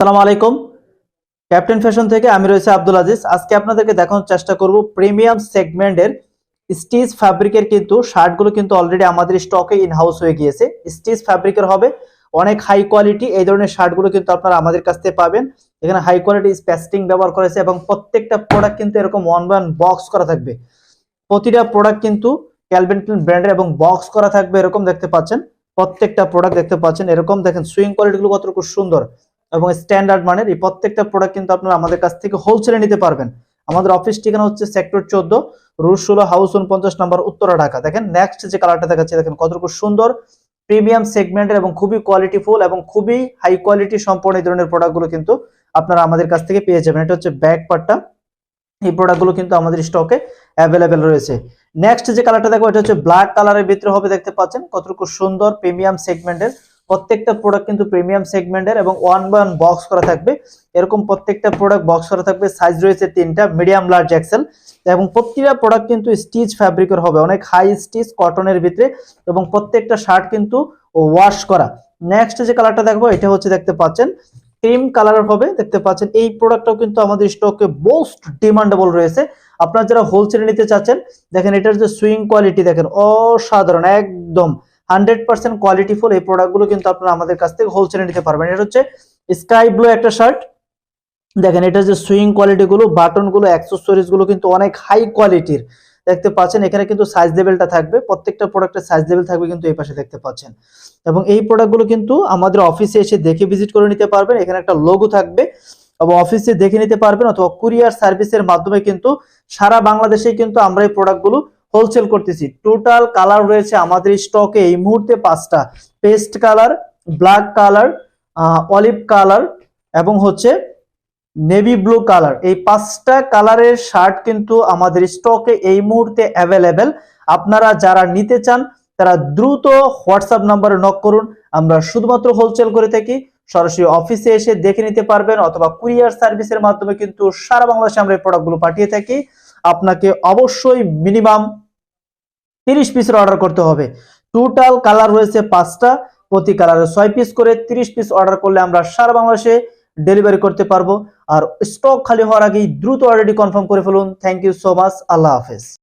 আসসালামু আলাইকুম। Captain fashion থেকে আমি রয়েছে আব্দুল আজিজ। আজকে আপনাদেরকে দেখানোর চেষ্টা করব প্রিমিয়াম সেগমেন্টের স্টিচ ফ্যাব্রিকের কিন্তু শার্টগুলো কিন্তু অলরেডি আমাদের স্টকে ইন হাউস হয়ে গিয়েছে। স্টিচ ফ্যাব্রিকের হবে, অনেক হাই কোয়ালিটি। এই ধরনের শার্টগুলো কিন্তু আপনারা আমাদের কাছ থেকে পাবেন। এখানে হাই কোয়ালিটি স্প্যাস্টিং ব্যবহার করেছে এবং প্রত্যেকটা প্রোডাক্ট কিন্তু এরকম ওয়ান বাই ওয়ান বক্স করা থাকবে। প্রতিটা প্রোডাক্ট কিন্তু ক্যালভিন ক্লাইন ব্র্যান্ডের এবং বক্স করা থাকবে। এরকম দেখতে পাচ্ছেন, প্রত্যেকটা প্রোডাক্ট দেখতে পাচ্ছেন এরকম। দেখেন সুইং কোয়ালিটিগুলো কতটুকু সুন্দর এবং স্ট্যান্ডার্ড মানের। এই প্রত্যেকটা প্রোডাক্ট কিন্তু আপনারা আমাদের কাছ থেকে হোলসেলে নিতে পারবেন। আমাদের অফিস ঠিকানা হচ্ছে সেক্টর 14, রুট 16, হাউস 49 নম্বর, উত্তরা, ঢাকা। দেখেন নেক্সট যে কালারটা দেখাচ্ছি, দেখেন কতটুকু সুন্দর প্রিমিয়াম সেগমেন্টের এবং খুবই কোয়ালিটিফুল এবং খুবই হাই কোয়ালিটি সম্পন্ন এই ধরনের প্রোডাক্টগুলো কিন্তু আপনারা আমাদের কাছ থেকে পেয়ে যাবেন। এটা হচ্ছে ব্যাক পার্টটা। এই প্রোডাক্টগুলো কিন্তু আমাদের স্টকে অ্যাভেলেবেল রয়েছে। নেক্সট যে কালারটা দেখো, এটা হচ্ছে ব্ল্যাক কালারের ভিতরে হবে। দেখতে পাচ্ছেন কতটুকু সুন্দর প্রিমিয়াম সেগমেন্টের। প্রত্যেকটা প্রোডাক্ট কিন্তু প্রিমিয়াম সেগমেন্টের এবং ওয়ান বাই ওয়ান বক্স করা থাকবে। এরকম প্রত্যেকটা প্রোডাক্ট বক্স করা থাকবে। সাইজ রয়েছে 3টা, মিডিয়াম, লার্জ, এক্সেল। এবং প্রত্যেকটা প্রোডাক্ট কিন্তু স্টিচ ফ্যাব্রিকের হবে, অনেক হাই স্টিচ কটনের ভিতরে এবং প্রত্যেকটা শার্ট কিন্তু ওয়াশ করা। নেক্সট যে কালারটা দেখবো, এটা হচ্ছে দেখতে পাচ্ছেন ক্রিম কালারের হবে। দেখতে পাচ্ছেন এই প্রোডাক্টটাও কিন্তু আমাদের স্টকে মোস্ট ডিমান্ডেবল রয়েছে। আপনারা যারা হোলসেলে নিতে চাচ্ছেন, দেখেন এটার যে সুইং কোয়ালিটি দেখেন অসাধারণ, একদম 100% কোয়ালিটিফুল। এই প্রোডাক্টগুলো কিন্তু আপনারা আমাদের কাছ থেকে হোলসেলে নিতে পারবেন। এটা হচ্ছে স্কাই ব্লু একটা শার্ট। দেখেন এটা যে সুইং কোয়ালিটি গুলো, বাটন গুলো, অ্যাক্সেসরিজ গুলো কিন্তু অনেক হাই কোয়ালিটির। দেখতে পাচ্ছেন এখানে কিন্তু সাইজ লেভেলটা থাকবে, প্রত্যেকটা প্রোডাক্টের সাইজ লেভেল থাকবে কিন্তু এই পাশে দেখতে পাচ্ছেন। এবং এই প্রোডাক্টগুলো কিন্তু আমাদের অফিসে এসে দেখে ভিজিট করে নিতে পারবেন। এখানে একটা লোগো থাকবে এবং অফিসে দেখে নিতে পারবেন, অথবা কুরিয়ার সার্ভিসের মাধ্যমে কিন্তু সারা বাংলাদেশে কিন্তু আমরা এই প্রোডাক্টগুলো হোলসেল করতেছি। টোটাল কালার রয়েছে আমাদের স্টকে এই মুহূর্তে 5টা: paste colour, black colour, olive colour এবং হচ্ছে নেভি ব্লু কালার। এই 5টা কালারের শার্ট কিন্তু আমাদের স্টকে এই মুহূর্তে অ্যাভেলেবেল। আপনারা যারা নিতে চান তারা দ্রুত হোয়াটসঅ্যাপ নাম্বারে নক করুন। আমরা শুধুমাত্র হোলসেল করে থাকি, সরাসরি অফিসে এসে দেখে নিতে পারবেন, অথবা কুরিয়ার সার্ভিসের মাধ্যমে কিন্তু সারা বাংলাদেশে আমরা এই প্রোডাক্টগুলো পাঠিয়ে থাকি। আপনাকে অবশ্যই মিনিমাম 30 পিসের অর্ডার করতে হবে। টোটাল কালার রয়েছে 5টা, প্রতি কালারে 6 পিস করে। 30 পিস অর্ডার করলে আমরা সারা বাংলাদেশে ডেলিভারি করতে পারবো। আর স্টক খালি হওয়ার আগেই দ্রুত অলরেডি কনফার্ম করে ফেলুন। Thank you so much. আল্লাহ হাফেজ।